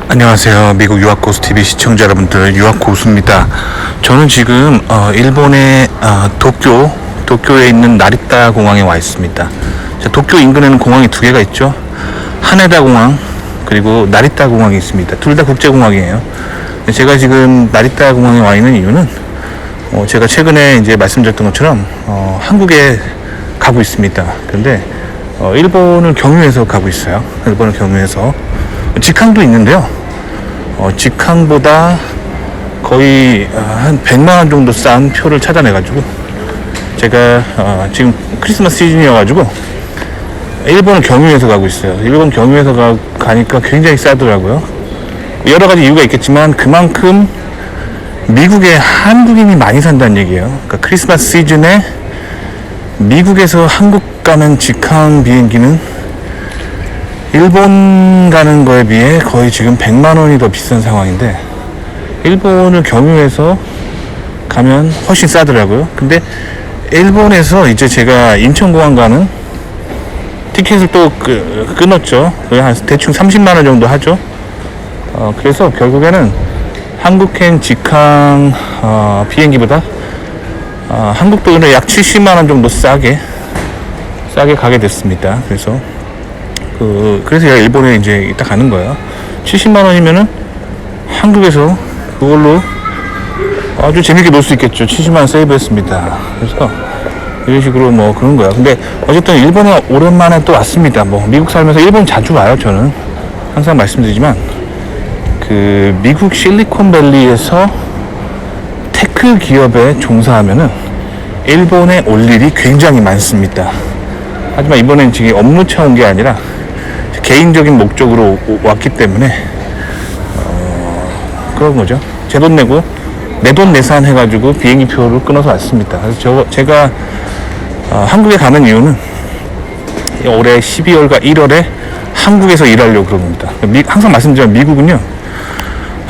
안녕하세요. 미국 유학고수TV 시청자 여러분들, 유학고수입니다. 저는 지금 일본의 도쿄에 있는 나리타 공항에 와 있습니다. 도쿄 인근에는 공항이 두 개가 있죠. 하네다 공항 그리고 나리타 공항이 있습니다. 둘 다 국제공항이에요. 제가 지금 나리타 공항에 와 있는 이유는 제가 최근에 이제 말씀드렸던 것처럼 한국에 가고 있습니다. 그런데 일본을 경유해서 가고 있어요. 일본을 경유해서 직항도 있는데요. 직항보다 거의 한 100만원 정도 싼 표를 찾아내가지고 제가 지금 크리스마스 시즌이어가지고 일본을 경유해서 가고 있어요. 일본 경유해서 가니까 굉장히 싸더라고요. 여러가지 이유가 있겠지만 그만큼 미국에 한국인이 많이 산다는 얘기예요. 그러니까 크리스마스 시즌에 미국에서 한국 가는 직항 비행기는 일본 가는 거에 비해 거의 지금 100만원이 더 비싼 상황인데 일본을 경유해서 가면 훨씬 싸더라고요. 근데 일본에서 이제 제가 인천공항 가는 티켓을 또 끊었죠. 한 대충 30만원 정도 하죠. 그래서 결국에는 한국행 직항 비행기보다 한국 돈으로 약 70만원 정도 싸게 가게 됐습니다. 그래서 제가 일본에 이제 이따 가는 거예요. 70만원이면은 한국에서 그걸로 아주 재밌게 놀 수 있겠죠. 70만원 세이브 했습니다. 그래서 이런 식으로 뭐 그런 거야. 근데 어쨌든 일본에 오랜만에 또 왔습니다. 미국 살면서 일본 자주 와요. 저는 항상 말씀드리지만 미국 실리콘밸리에서 테크 기업에 종사하면은 일본에 올 일이 굉장히 많습니다. 하지만 이번엔 지금 업무차 온 게 아니라 개인적인 목적으로 왔기 때문에 그런 거죠. 제 돈 내고 내 돈 내산 해가지고 비행기 표를 끊어서 왔습니다. 그래서 제가 한국에 가는 이유는 올해 12월과 1월에 한국에서 일하려고 그런 겁니다. 항상 말씀드리면 미국은요,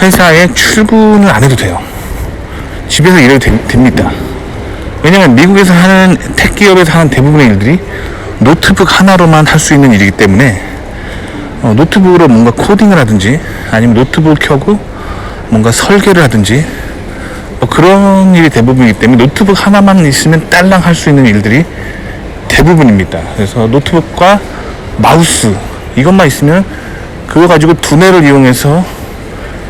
회사에 출근을 안 해도 돼요. 집에서 일해도 됩니다. 왜냐면 미국에서 하는 택기업에서 하는 대부분의 일들이 노트북 하나로만 할 수 있는 일이기 때문에 노트북으로 뭔가 코딩을 하든지 아니면 노트북을 켜고 뭔가 설계를 하든지 그런 일이 대부분이기 때문에 노트북 하나만 있으면 딸랑 할 수 있는 일들이 대부분입니다. 그래서 노트북과 마우스 이것만 있으면 그거 가지고 두뇌를 이용해서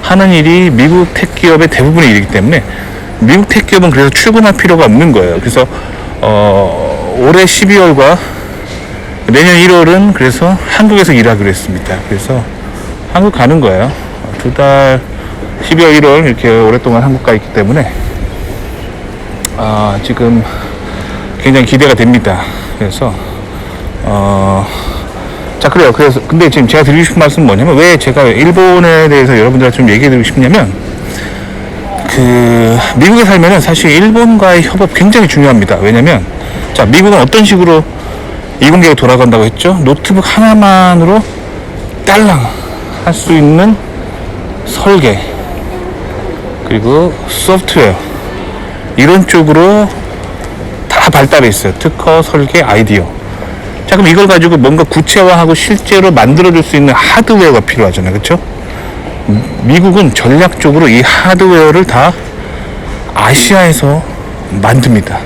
하는 일이 미국 택기업의 대부분의 일이기 때문에 미국 택기업은 그래서 출근할 필요가 없는 거예요. 그래서 올해 12월과 내년 1월은 그래서 한국에서 일하기로 했습니다. 그래서 한국 가는 거예요. 2달 12월 1월 이렇게 오랫동안 한국 가 있기 때문에 지금 굉장히 기대가 됩니다. 그래서 자, 그래요. 근데 지금 제가 드리고 싶은 말씀은 뭐냐면, 왜 제가 일본에 대해서 여러분들한테 좀 얘기해 드리고 싶냐면, 미국에 살면은 사실 일본과의 협업 굉장히 중요합니다. 왜냐면, 자, 미국은 어떤 식으로 이공계가 돌아간다고 했죠? 노트북 하나만으로 딸랑 할 수 있는 설계, 그리고 소프트웨어, 이런 쪽으로 다 발달해 있어요. 특허, 설계, 아이디어. 자, 그럼 이걸 가지고 뭔가 구체화하고 실제로 만들어줄 수 있는 하드웨어가 필요하잖아요. 그렇죠? 미국은 전략적으로 이 하드웨어를 다 아시아에서 만듭니다.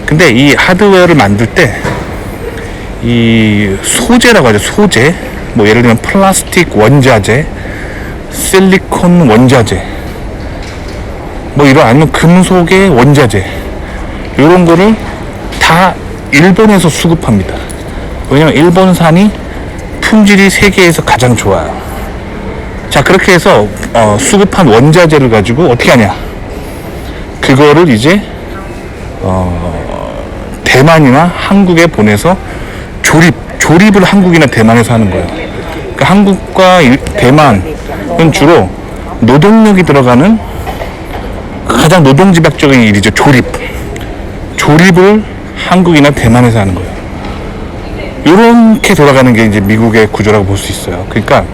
근데 이 하드웨어를 만들 때 이 소재라고 하죠. 소재. 예를 들면 플라스틱 원자재, 실리콘 원자재, 아니면 금속의 원자재, 이런 거를 다 일본에서 수급합니다. 왜냐면 일본산이 품질이 세계에서 가장 좋아요. 자, 그렇게 해서 수급한 원자재를 가지고 어떻게 하냐, 그거를 이제 대만이나 한국에 보내서 조립을 한국이나 대만에서 하는 거예요. 그러니까 한국과 대만은 주로 노동력이 들어가는 가장 노동집약적인 일이죠. 조립을 한국이나 대만에서 하는 거예요. 이렇게 돌아가는 게 이제 미국의 구조라고 볼 수 있어요. 그러니까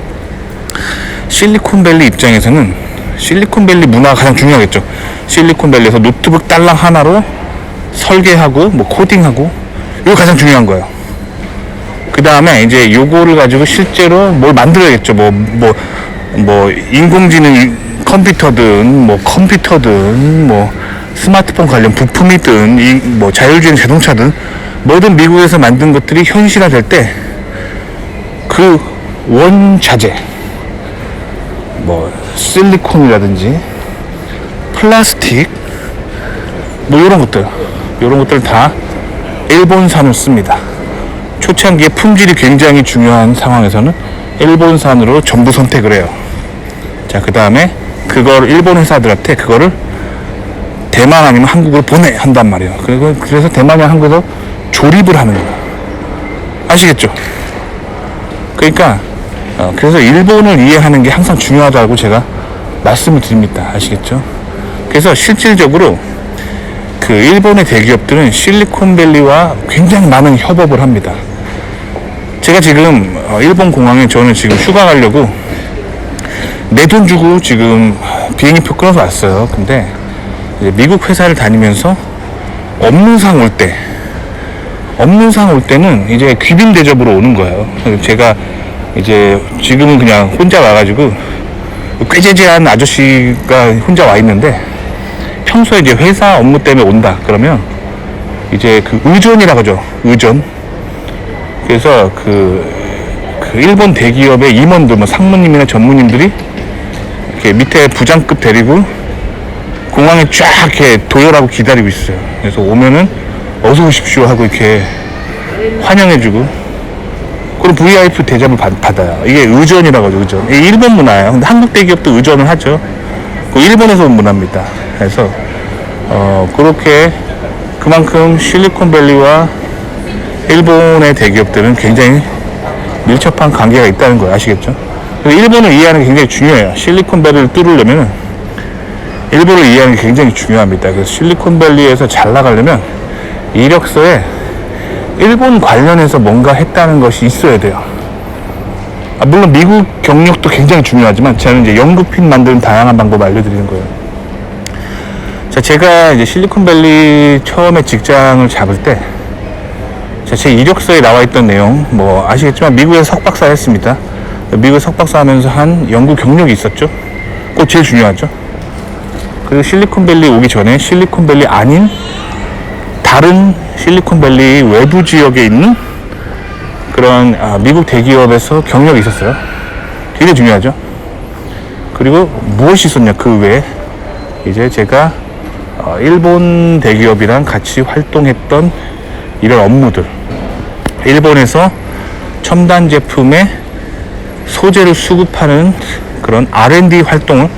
실리콘밸리 입장에서는 실리콘밸리 문화가 가장 중요하겠죠. 실리콘밸리에서 노트북 딸랑 하나로 설계하고 코딩하고 이거 가장 중요한 거예요. 그 다음에 이제 요거를 가지고 실제로 뭘 만들어야겠죠. 뭐 인공지능 컴퓨터든 뭐 스마트폰 관련 부품이든 뭐 자율주행 자동차든 뭐든 미국에서 만든 것들이 현실화될 때 그 원자재 뭐 실리콘이라든지 플라스틱 뭐 이런 것들 다 일본산을 씁니다. 초창기에 품질이 굉장히 중요한 상황에서는 일본산으로 전부 선택을 해요. 자, 그 다음에 그걸 일본 회사들한테 그거를 대만 아니면 한국으로 한단 말이에요. 그래서 대만이나 한국에서 조립을 하는 거예요. 아시겠죠? 그러니까 그래서 일본을 이해하는 게 항상 중요하다고 제가 말씀을 드립니다. 아시겠죠? 그래서 실질적으로 그 일본의 대기업들은 실리콘밸리와 굉장히 많은 협업을 합니다. 제가 지금 일본 공항에 저는 지금 휴가 가려고 내 돈 주고 지금 비행기표 끊어서 왔어요. 근데 이제 미국 회사를 다니면서 업무상 올 때는 이제 귀빈 대접으로 오는 거예요. 제가 이제 지금은 그냥 혼자 와가지고 꾀재재한 아저씨가 혼자 와 있는데 평소에 이제 회사 업무 때문에 온다 그러면 이제 그 의전이라고 하죠. 의전. 그래서 그 일본 대기업의 임원들, 뭐 상무님이나 전무님들이 이렇게 밑에 부장급 데리고 공항에 쫙 이렇게 도열하고 기다리고 있어요. 그래서 오면은 어서 오십시오 하고 이렇게 환영해주고 그런 VIP 대접을 받아요. 이게 의전이라고 하죠. 의전. 이게 일본 문화예요. 근데 한국 대기업도 의전을 하죠. 그 일본에서 온 문화입니다. 그래서 그렇게 그만큼 실리콘밸리와 일본의 대기업들은 굉장히 밀접한 관계가 있다는 거 아시겠죠? 일본을 이해하는 게 굉장히 중요해요. 실리콘밸리를 뚫으려면 일본을 이해하는 게 굉장히 중요합니다. 그래서 실리콘밸리에서 잘 나가려면 이력서에 일본 관련해서 뭔가 했다는 것이 있어야 돼요. 물론 미국 경력도 굉장히 중요하지만 저는 이제 연구핀 만드는 다양한 방법을 알려드리는 거예요. 자, 제가 이제 실리콘밸리 처음에 직장을 잡을 때 제 이력서에 나와 있던 내용 뭐 아시겠지만 미국에서 석박사 했습니다. 미국 석박사 하면서 한 연구 경력이 있었죠. 그거 제일 중요하죠. 그리고 실리콘밸리 오기 전에 실리콘밸리 아닌 다른 실리콘밸리 외부 지역에 있는 그런 미국 대기업에서 경력이 있었어요. 굉장히 중요하죠. 그리고 무엇이 있었냐 그 외에 이제 제가 일본 대기업이랑 같이 활동했던 이런 업무들, 일본에서 첨단 제품의 소재를 수급하는 그런 R&D 활동을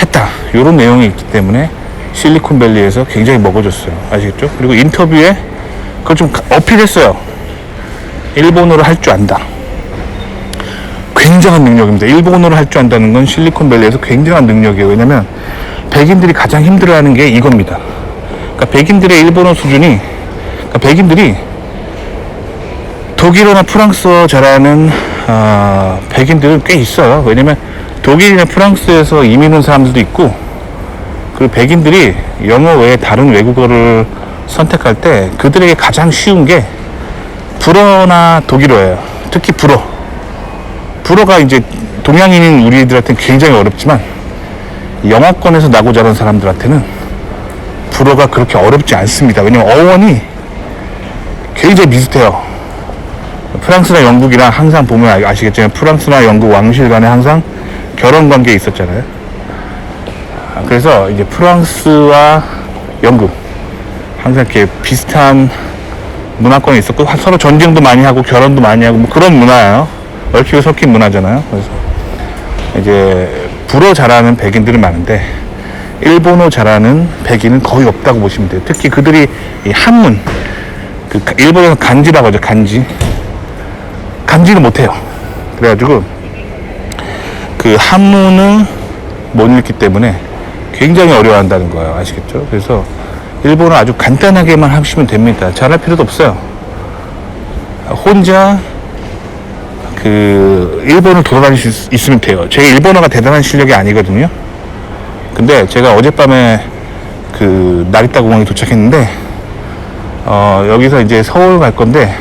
했다. 이런 내용이 있기 때문에 실리콘밸리에서 굉장히 먹어줬어요. 아시겠죠? 그리고 인터뷰에 그걸 좀 어필했어요. 일본어를 할 줄 안다. 굉장한 능력입니다. 일본어를 할 줄 안다는 건 실리콘밸리에서 굉장한 능력이에요. 왜냐면 백인들이 가장 힘들어하는 게 이겁니다. 그러니까 백인들의 일본어 수준이, 그러니까 백인들이 독일어나 프랑스어 잘하는 백인들은 꽤 있어요. 왜냐면 독일이나 프랑스에서 이민 온 사람들도 있고, 그리고 백인들이 영어 외에 다른 외국어를 선택할 때 그들에게 가장 쉬운 게 불어나 독일어예요. 특히 불어가 이제 동양인인 우리들한테는 굉장히 어렵지만 영어권에서 나고 자란 사람들한테는 불어가 그렇게 어렵지 않습니다. 왜냐면 어원이 굉장히 비슷해요. 프랑스나 영국이랑 항상 보면 아시겠지만 프랑스나 영국 왕실 간에 항상 결혼 관계에 있었잖아요. 그래서 이제 프랑스와 영국 항상 이렇게 비슷한 문화권이 있었고 서로 전쟁도 많이 하고 결혼도 많이 하고 뭐 그런 문화예요. 얽히고 섞인 문화잖아요. 그래서 이제 불어 잘하는 백인들은 많은데 일본어 잘하는 백인은 거의 없다고 보시면 돼요. 특히 그들이 이 한문, 그 일본에서 간지라고 하죠. 간지를 못해요. 그래가지고 그 한문을 못 읽기 때문에 굉장히 어려워한다는 거예요. 아시겠죠? 그래서 일본어 아주 간단하게만 하시면 됩니다. 잘할 필요도 없어요. 혼자 그 일본을 돌아다닐 수 있으면 돼요. 제 일본어가 대단한 실력이 아니거든요. 근데 제가 어젯밤에 그 나리타 공항에 도착했는데 여기서 이제 서울 갈 건데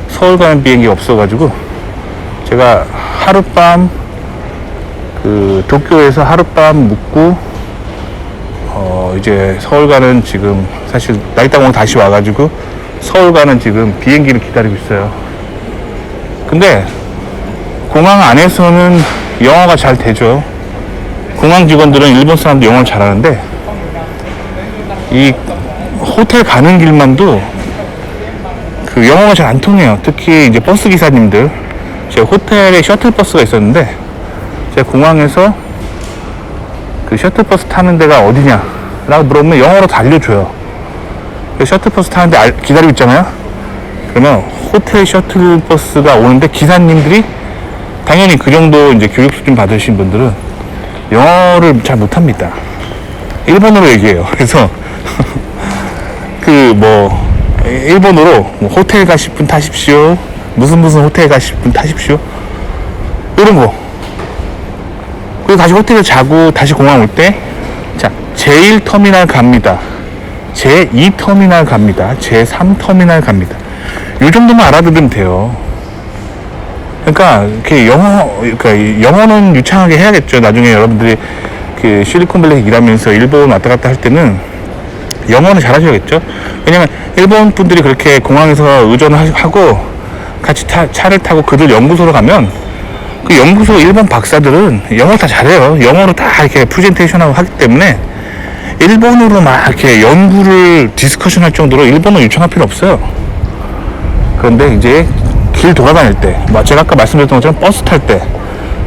서울 가는 비행기 없어가지고 제가 하룻밤 그 도쿄에서 하룻밤 묵고 이제 서울 가는 지금 사실 나이타공 다시 와가지고 서울 가는 지금 비행기를 기다리고 있어요. 근데 공항 안에서는 영어가 잘 되죠. 공항 직원들은 일본 사람도 영어를 잘하는데 이 호텔 가는 길만도 그 영어가 잘 안 통해요. 특히 이제 버스 기사님들, 제 호텔에 셔틀버스가 있었는데 제가 공항에서 그 셔틀버스 타는 데가 어디냐 라고 물어보면 영어로 다 알려줘요. 셔틀버스 타는데 기다리고 있잖아요. 그러면 호텔 셔틀버스가 오는데 기사님들이 당연히 그 정도 이제 교육 수준 받으신 분들은 영어를 잘 못합니다. 일본어로 얘기해요. 그래서 그 뭐 일본어로 뭐 호텔 가실 분 타십시오, 무슨 호텔 가실 분 타십시오, 이런 거. 그리고 다시 호텔에 자고 다시 공항 올 때 자, 제1터미널 갑니다, 제2터미널 갑니다, 제3터미널 갑니다. 요 정도만 알아들으면 돼요. 그러니까 이렇게 그러니까 영어는 유창하게 해야겠죠. 나중에 여러분들이 그 실리콘밸리 일하면서 일본 왔다 갔다 할 때는 영어는 잘하셔야겠죠. 왜냐면 일본 분들이 그렇게 공항에서 의존하고 같이 차를 타고 그들 연구소로 가면 그 연구소 일본 박사들은 영어 다 잘해요. 영어로 다 이렇게 프레젠테이션하고 하기 때문에 일본어로 막 이렇게 연구를 디스커션 할 정도로 일본어 유창할 필요 없어요. 그런데 이제 길 돌아다닐 때, 뭐 제가 아까 말씀드렸던 것처럼 버스 탈 때,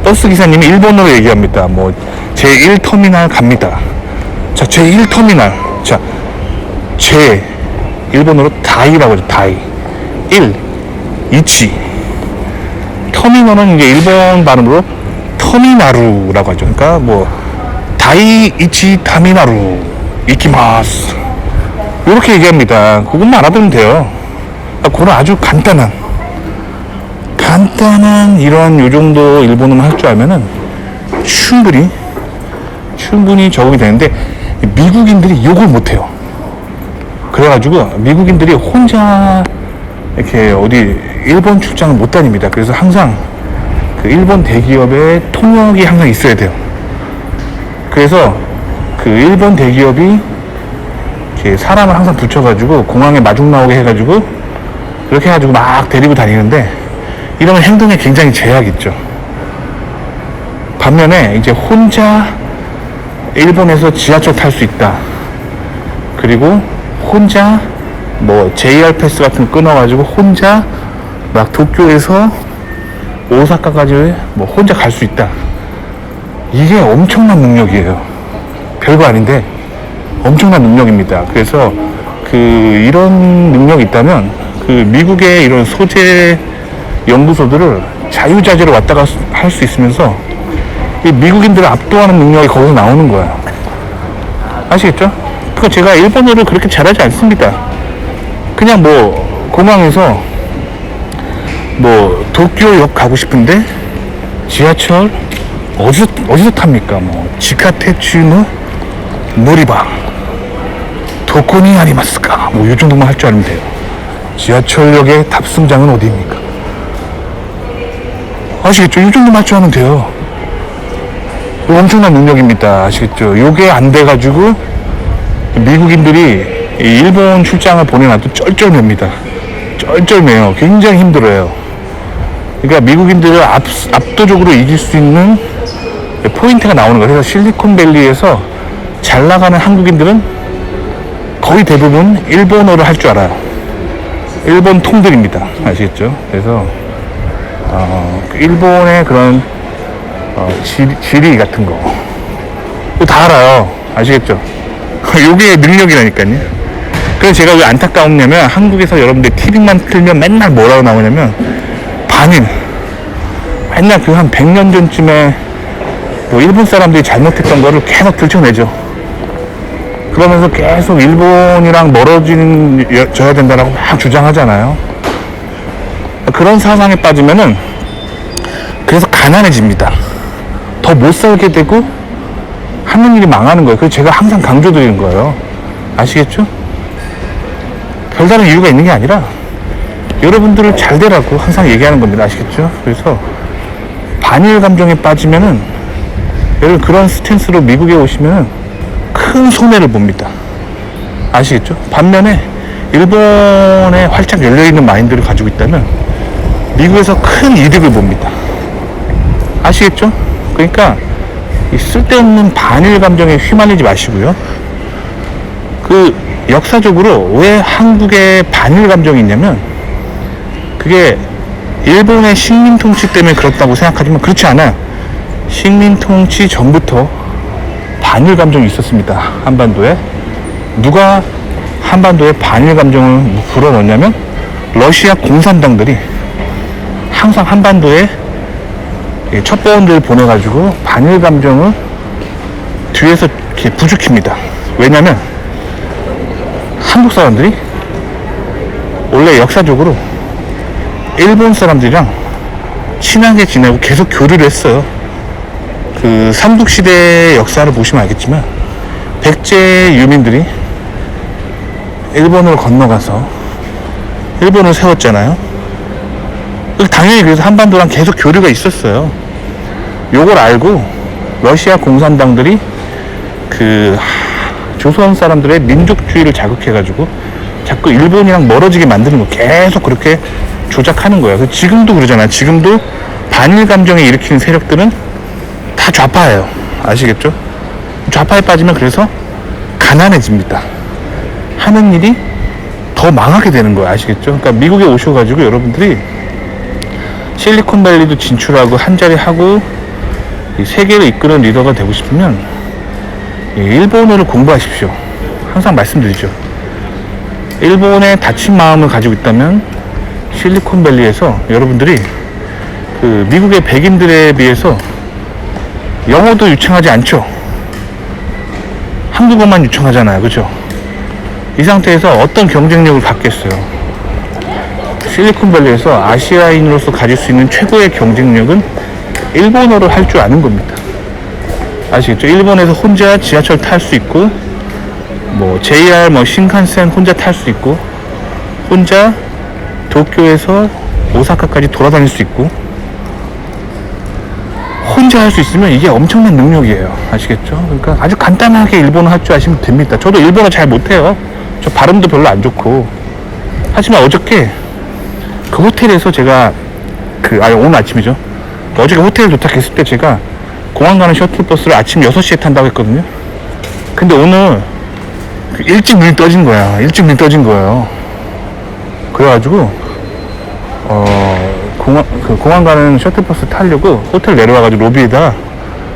버스 기사님이 일본어로 얘기합니다. 뭐 제1터미널 갑니다. 자, 제1터미널. 자, 일본어로 다이라고 하죠. 다이. 1, 이치. 터미널은 이제 일본 발음으로 터미나루라고 하죠. 그러니까 뭐 다이 이치 타미나루 이키마스 이렇게 얘기합니다. 그것만 알아두면 돼요. 그건 아주 간단한 이런 요 정도 일본어만 할 줄 알면은 충분히 적응이 되는데 미국인들이 욕을 못해요. 그래가지고 미국인들이 혼자 이렇게 어디 일본 출장을 못 다닙니다. 그래서 항상 그 일본 대기업의 통역이 항상 있어야 돼요. 그래서 그 일본 대기업이 이렇게 사람을 항상 붙여가지고 공항에 마중 나오게 해가지고 그렇게 해가지고 막 데리고 다니는데 이러면 행동에 굉장히 제약이 있죠. 반면에 이제 혼자 일본에서 지하철 탈 수 있다. 그리고 혼자 뭐 JR 패스 같은 거 끊어가지고 혼자 막 도쿄에서 오사카까지 뭐 혼자 갈 수 있다. 이게 엄청난 능력이에요. 별거 아닌데 엄청난 능력입니다. 그래서 그 이런 능력이 있다면 그 미국의 이런 소재 연구소들을 자유자재로 왔다가 할 수 있으면서 이 미국인들을 압도하는 능력이 거기서 나오는 거예요. 아시겠죠? 그러니까 제가 일본어를 그렇게 잘하지 않습니다. 그냥 뭐 공항에서 뭐 도쿄역 가고 싶은데 지하철 어디서 탑니까? 뭐 지카테츠노 노리바 도코니 아리마스까? 뭐 이 정도만 할 줄 알면 돼요. 지하철역의 탑승장은 어디입니까? 아시겠죠? 이 정도만 할 줄 알면 돼요. 엄청난 능력입니다. 아시겠죠? 요게 안 돼가지고 미국인들이 일본 출장을 보내놔도 쩔쩔맵니다. 쩔쩔매요. 굉장히 힘들어요. 그러니까 미국인들을 압도적으로 이길 수 있는 포인트가 나오는 거예요. 그래서 실리콘밸리에서 잘 나가는 한국인들은 거의 대부분 일본어를 할 줄 알아요. 일본 통들입니다. 아시겠죠? 그래서 일본의 그런 지리 같은 거 다 알아요. 아시겠죠? 요게 능력이라니까요. 그래서 제가 왜 안타까웠냐면 한국에서 여러분들 TV만 틀면 맨날 뭐라고 나오냐면 반일 맨날 그 한 100년 전쯤에 뭐 일본 사람들이 잘못했던 거를 계속 들춰내죠. 그러면서 계속 일본이랑 멀어져야 된다라고 막 주장하잖아요. 그런 상황에 빠지면은 그래서 가난해집니다. 더 못 살게 되고 하는 일이 망하는 거예요. 그래서 제가 항상 강조드리는 거예요. 아시겠죠? 별다른 이유가 있는 게 아니라 여러분들을 잘 되라고 항상 얘기하는 겁니다. 아시겠죠? 그래서 반일 감정에 빠지면은 여러분 그런 스탠스로 미국에 오시면 큰 손해를 봅니다. 아시겠죠? 반면에 일본에 활짝 열려있는 마인드를 가지고 있다면 미국에서 큰 이득을 봅니다. 아시겠죠? 그러니까 이 쓸데없는 반일 감정에 휘말리지 마시고요. 그 역사적으로 왜 한국에 반일 감정이 있냐면 그게 일본의 식민 통치 때문에 그렇다고 생각하지만 그렇지 않아요. 식민 통치 전부터 반일 감정이 있었습니다. 한반도에. 누가 한반도에 반일 감정을 불어넣냐면 러시아 공산당들이 항상 한반도에 첩보원들을 보내가지고 반일 감정을 뒤에서 이렇게 부추깁니다. 왜냐면 한국 사람들이 원래 역사적으로 일본 사람들이랑 친하게 지내고 계속 교류를 했어요. 그 삼국시대의 역사를 보시면 알겠지만 백제 유민들이 일본으로 건너가서 일본을 세웠잖아요. 당연히 그래서 한반도랑 계속 교류가 있었어요. 요걸 알고 러시아 공산당들이 그 조선 사람들의 민족주의를 자극해가지고 자꾸 일본이랑 멀어지게 만드는 거 계속 그렇게 조작하는 거예요. 그래서 지금도 그러잖아요. 지금도 반일 감정에 일으키는 세력들은 다 좌파예요. 아시겠죠? 좌파에 빠지면 그래서 가난해집니다. 하는 일이 더 망하게 되는 거예요. 아시겠죠? 그러니까 미국에 오셔가지고 여러분들이 실리콘밸리도 진출하고 한자리 하고 세계를 이끄는 리더가 되고 싶으면 일본어를 공부하십시오. 항상 말씀드리죠. 일본에 닫힌 마음을 가지고 있다면 실리콘밸리에서 여러분들이 그 미국의 백인들에 비해서 영어도 유창하지 않죠. 한국어만 유창하잖아요. 그죠? 이 상태에서 어떤 경쟁력을 갖겠어요? 실리콘밸리에서 아시아인으로서 가질 수 있는 최고의 경쟁력은 일본어를 할 줄 아는 겁니다. 아시겠죠? 일본에서 혼자 지하철 탈 수 있고, 뭐 JR 신칸센 혼자 탈 수 있고, 혼자 도쿄에서 오사카까지 돌아다닐 수 있고, 혼자 할 수 있으면 이게 엄청난 능력이에요. 아시겠죠? 그러니까 아주 간단하게 일본어 할 줄 아시면 됩니다. 저도 일본어 잘 못해요. 저 발음도 별로 안 좋고. 하지만 어저께 그 호텔에서 제가 오늘 아침이죠. 어저께 호텔에 도착했을 때 제가 공항 가는 셔틀버스를 아침 6시에 탄다고 했거든요. 근데 오늘 일찍 눈이 떠진 거야. 일찍 눈이 떠진 거예요. 그래가지고 공항 가는 셔틀버스 타려고 호텔 내려와가지고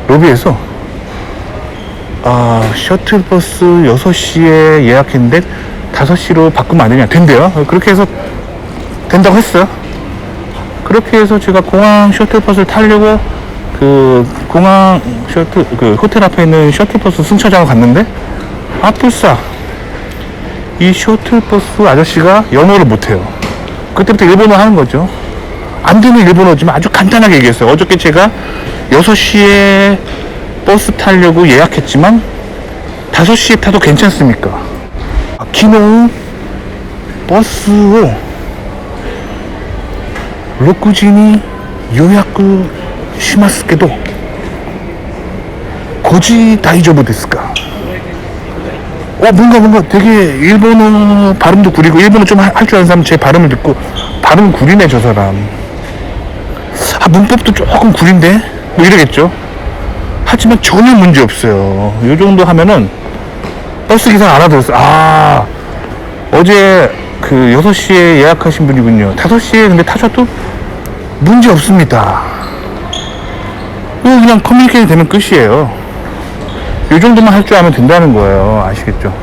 로비에서 셔틀버스 6시에 예약했는데 5시로 바꾸면 안 되냐? 된대요. 그렇게 해서 된다고 했어요. 그렇게 해서 제가 공항 셔틀버스를 타려고 호텔 앞에 있는 셔틀버스 승차장을 갔는데 불싸 이 셔틀버스 아저씨가 영어를 못해요. 그때부터 일본어 하는 거죠. 안 되는 일본어지만 아주 간단하게 얘기했어요. 어저께 제가 6시에 버스 타려고 예약했지만 5시에 타도 괜찮습니까? 기노 버스を6時に予約しますけど5時大丈夫ですか? 뭔가 되게 일본어 발음도 구리고 일본어 좀 할 줄 아는 사람 제 발음을 듣고 발음 구리네 저 사람. 문법도 조금 구린데? 뭐 이러겠죠. 하지만 전혀 문제 없어요. 이 정도 하면은 버스 기사 알아들었어요. 어제 6시에 예약하신 분이군요. 5시에 근데 타셔도 문제 없습니다. 그냥 커뮤니케이션 되면 끝이에요. 이 정도만 할 줄 알면 된다는 거예요. 아시겠죠?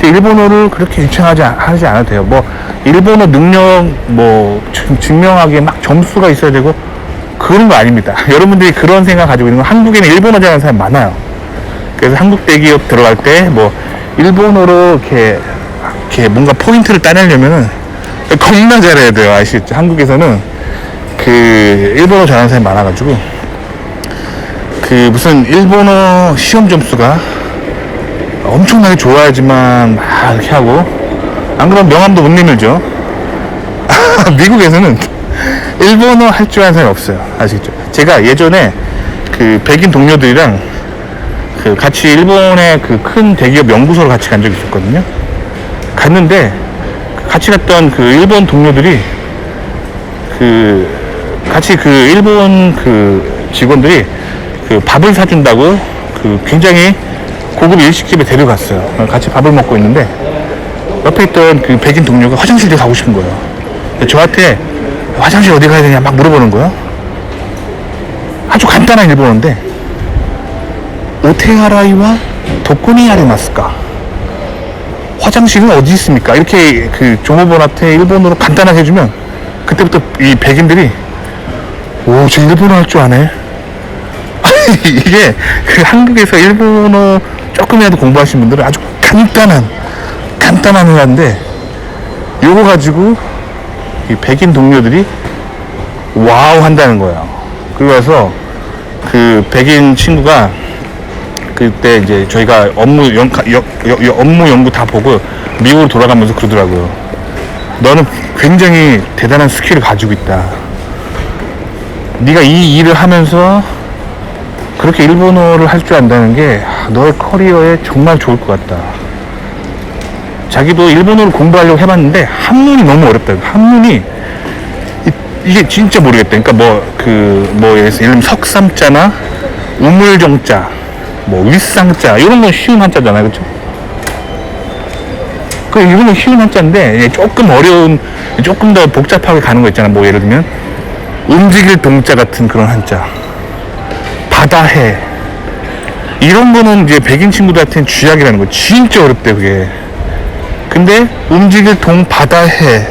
일본어를 그렇게 유창하지 않아도 돼요. 일본어 능력 증명하기에 막 점수가 있어야 되고 그런 거 아닙니다. 여러분들이 그런 생각 가지고 있는 건 한국에는 일본어 잘하는 사람 많아요. 그래서 한국 대기업 들어갈 때 일본어로 이렇게 뭔가 포인트를 따내려면은 겁나 잘해야 돼요. 아시겠죠? 한국에서는 일본어 잘하는 사람이 많아가지고 무슨 일본어 시험 점수가 엄청나게 좋아야지만 막 이렇게 하고 안 그러면 명함도 못 내밀죠. 미국에서는 일본어 할 줄 아는 사람이 없어요. 아시겠죠? 제가 예전에 그 백인 동료들이랑 그 같이 일본의 그 큰 대기업 연구소를 같이 간 적이 있었거든요. 갔는데 같이 갔던 그 일본 동료들이 그 같이 그 일본 그 직원들이 그 밥을 사준다고 그 굉장히 고급 일식집에 데려갔어요. 같이 밥을 먹고 있는데 옆에 있던 그 백인 동료가 화장실에 가고 싶은 거예요. 저한테 화장실 어디 가야 되냐 막 물어보는 거예요. 아주 간단한 일본어인데 오테하라이와 도코니아리마스까, 화장실은 어디 있습니까? 이렇게 그 종업원한테 일본어로 간단하게 해주면 그때부터 이 백인들이 오, 저 일본어 할 줄 아네. 이게 그 한국에서 일본어 조금이라도 공부하신 분들은 아주 간단한 회화인데 요거 가지고 이 백인 동료들이 와우 한다는 거예요. 그래서 그 백인 친구가 그때 이제 저희가 업무 연구 다 보고 미국으로 돌아가면서 그러더라고요. 너는 굉장히 대단한 스킬을 가지고 있다. 네가 이 일을 하면서 그렇게 일본어를 할 줄 안다는 게 너의 커리어에 정말 좋을 것 같다. 자기도 일본어를 공부하려고 해봤는데 한문이 너무 어렵다. 한문이 이게 진짜 모르겠다. 그러니까 예를 들면 석삼자나 우물정자, 뭐 윗상자 이런 건 쉬운 한자잖아요, 그렇죠? 그 일본은 쉬운 한자인데 조금 어려운, 조금 더 복잡하게 가는 거 있잖아요. 뭐 예를 들면 움직일 동자 같은 그런 한자, 바다해 이런 거는 이제 백인 친구들한테는 쥐약이라는 거. 진짜 어렵대 그게. 근데 움직일 동 바다해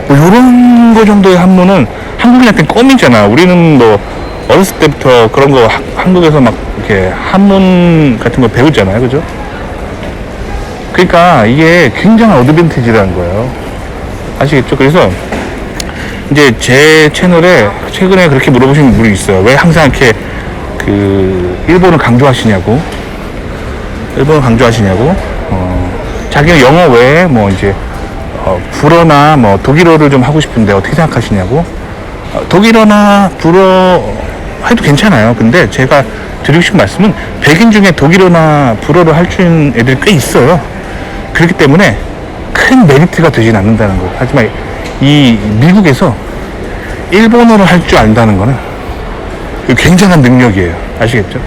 뭐 요런 거 정도의 한문은 한국인한테는 껌이잖아. 우리는 뭐 어렸을 때부터 그런 거 한국에서 막 이렇게 한문 같은 거 배우잖아요, 그죠? 그러니까 이게 굉장한 어드밴티지라는 거예요. 아시겠죠? 그래서 이제 제 채널에 최근에 그렇게 물어보신 분이 있어요. 왜 항상 이렇게 그 일본을 강조하시냐고. 자기는 영어 외에 뭐 이제 불어나 뭐 독일어를 좀 하고 싶은데 어떻게 생각하시냐고. 독일어나 불어 해도 괜찮아요. 근데 제가 드리고 싶은 말씀은 백인 중에 독일어나 불어를 할 줄 아는 애들이 꽤 있어요. 그렇기 때문에 큰 메리트가 되진 않는다는 거예요. 하지만 이 미국에서 일본어를 할 줄 안다는 거는 굉장한 능력이에요. 아시겠죠?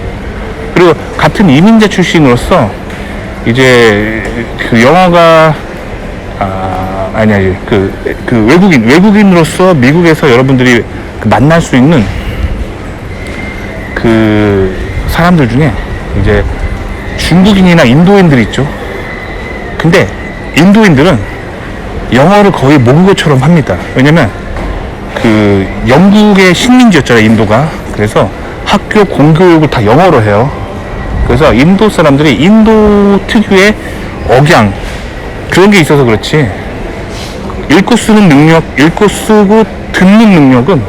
그리고 같은 이민자 출신으로서 이제 그 영어가 그 외국인으로서 미국에서 여러분들이 만날 수 있는 그 사람들 중에 이제 중국인이나 인도인들이 있죠. 근데 인도인들은 영어를 거의 모국어처럼 합니다. 왜냐면 그 영국의 식민지였잖아요, 인도가. 그래서 학교 공교육을 다 영어로 해요. 그래서 인도 사람들이 인도 특유의 억양 그런 게 있어서 그렇지, 읽고 쓰는 능력, 읽고 쓰고 듣는 능력은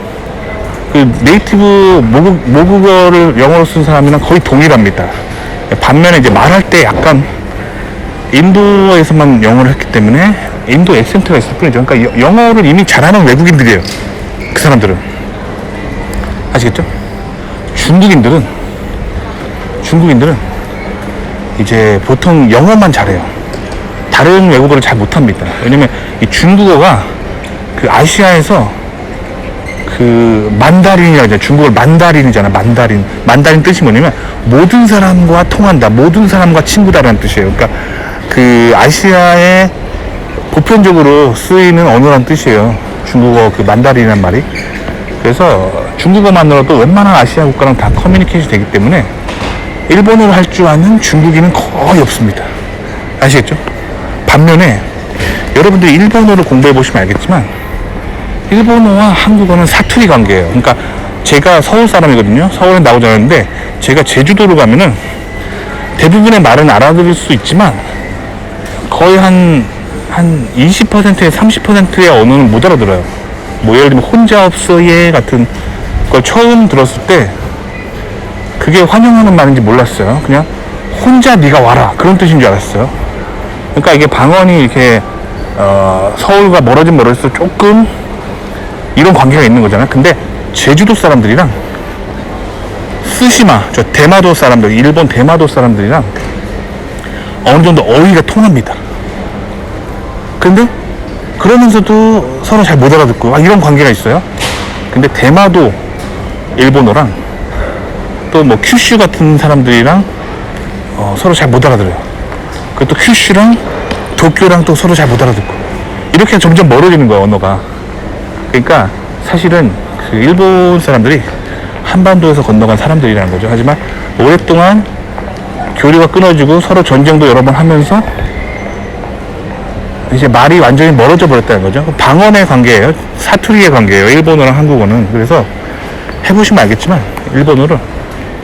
그 네이티브 모국어를 영어로 쓴 사람이랑 거의 동일합니다. 반면에 이제 말할 때 약간 인도에서만 영어를 했기 때문에 인도 액센트가 있을 뿐이죠. 그러니까 영어를 이미 잘하는 외국인들이에요, 그 사람들은. 아시겠죠? 중국인들은 이제 보통 영어만 잘해요. 다른 외국어를 잘 못합니다. 왜냐면 이 중국어가 그 아시아에서 그 만다린이라고 하잖아요. 중국어 만다린이잖아. 만다린 뜻이 뭐냐면 모든 사람과 통한다, 모든 사람과 친구다라는 뜻이에요. 그러니까 그 아시아에 보편적으로 쓰이는 언어라는 뜻이에요, 중국어 그 만다린이라는 말이. 그래서 중국어만으로도 웬만한 아시아 국가랑 다 커뮤니케이션이 되기 때문에 일본어를 할 줄 아는 중국인은 거의 없습니다. 아시겠죠? 반면에 여러분들이 일본어를 공부해 보시면 알겠지만 일본어와 한국어는 사투리 관계예요. 그러니까 제가 서울 사람이거든요. 서울에 나오지 않았는데 제가 제주도로 가면은 대부분의 말은 알아들을 수 있지만 거의 한 20%에 30%의 언어는 못 알아들어요. 뭐 예를 들면 혼자 없어 얘 같은 걸 처음 들었을 때 그게 환영하는 말인지 몰랐어요. 그냥 혼자 네가 와라 그런 뜻인 줄 알았어요. 그러니까 이게 방언이 이렇게 서울과 멀어질수록 조금 이런 관계가 있는 거잖아요. 근데 제주도 사람들이랑 쓰시마, 저 대마도 사람들, 일본 대마도 사람들이랑 어느 정도 어휘가 통합니다. 근데 그러면서도 서로 잘 못 알아듣고 이런 관계가 있어요. 근데 대마도 일본어랑 또 뭐 큐슈 같은 사람들이랑 서로 잘 못 알아들어요. 그리고 또 큐슈랑 도쿄랑 또 서로 잘 못 알아듣고 이렇게 점점 멀어지는 거야, 언어가. 그러니까 사실은 그 일본 사람들이 한반도에서 건너간 사람들이라는 거죠. 하지만 오랫동안 교류가 끊어지고 서로 전쟁도 여러 번 하면서 이제 말이 완전히 멀어져 버렸다는 거죠. 방언의 관계예요. 사투리의 관계예요. 일본어랑 한국어는. 그래서 해보시면 알겠지만 일본어를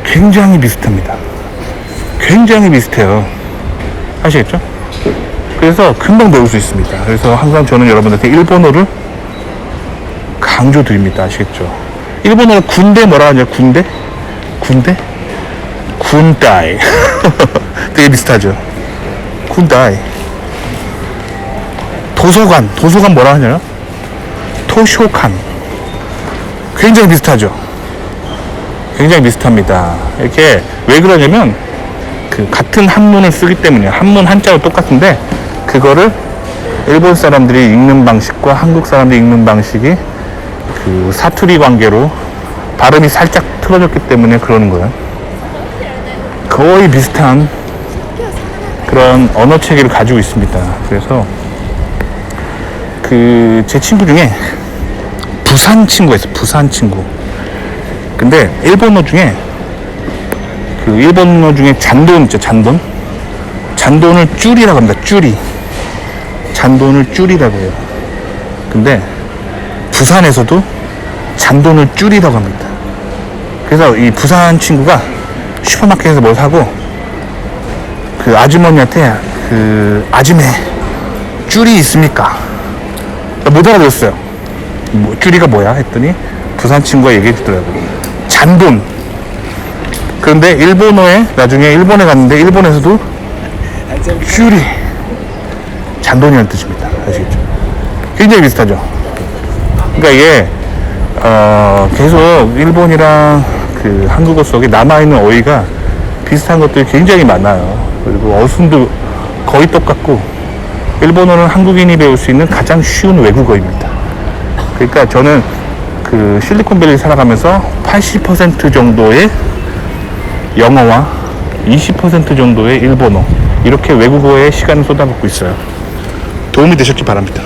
굉장히 비슷합니다. 굉장히 비슷해요. 아시겠죠? 그래서 금방 배울 수 있습니다. 그래서 항상 저는 여러분들한테 일본어를 강조드립니다. 아시겠죠? 일본어로 군대 뭐라 하냐? 군대? 군대? 군다이. 되게 비슷하죠? 군다이. 도서관 뭐라 하냐요? 토쇼칸. 굉장히 비슷하죠? 굉장히 비슷합니다. 이렇게 왜 그러냐면 그 같은 한문을 쓰기 때문이에요. 한문 한자로 똑같은데 그거를 일본 사람들이 읽는 방식과 한국 사람들이 읽는 방식이 그 사투리 관계로 발음이 살짝 틀어졌기 때문에 그러는 거예요. 거의 비슷한 그런 언어 체계를 가지고 있습니다. 그래서 그 제 친구 중에 부산 친구가 있어요. 부산 친구. 근데 일본어 중에 잔돈 있죠. 잔돈을 쭈리라고 합니다. 쭈리. 잔돈을 쭈리라고 해요. 근데 부산에서도 잔돈을 쭈리라고 합니다. 그래서 이 부산 친구가 슈퍼마켓에서 뭘 사고 그 아주머니한테 그 아줌매 쭈리 있습니까? 못 알아들었어요. 뭐, 쭈리가 뭐야? 했더니 부산 친구가 얘기해 주더라고요. 잔돈. 그런데 일본어에 나중에 일본에 갔는데 일본에서도 쭈리 잔돈이라는 뜻입니다. 아시겠죠? 굉장히 비슷하죠? 그러니까 이게 계속 일본이랑 그 한국어 속에 남아있는 어휘가 비슷한 것들이 굉장히 많아요. 그리고 어순도 거의 똑같고 일본어는 한국인이 배울 수 있는 가장 쉬운 외국어입니다. 그러니까 저는 그 실리콘밸리 살아가면서 80% 정도의 영어와 20% 정도의 일본어 이렇게 외국어에 시간을 쏟아붓고 있어요. 도움이 되셨기 바랍니다.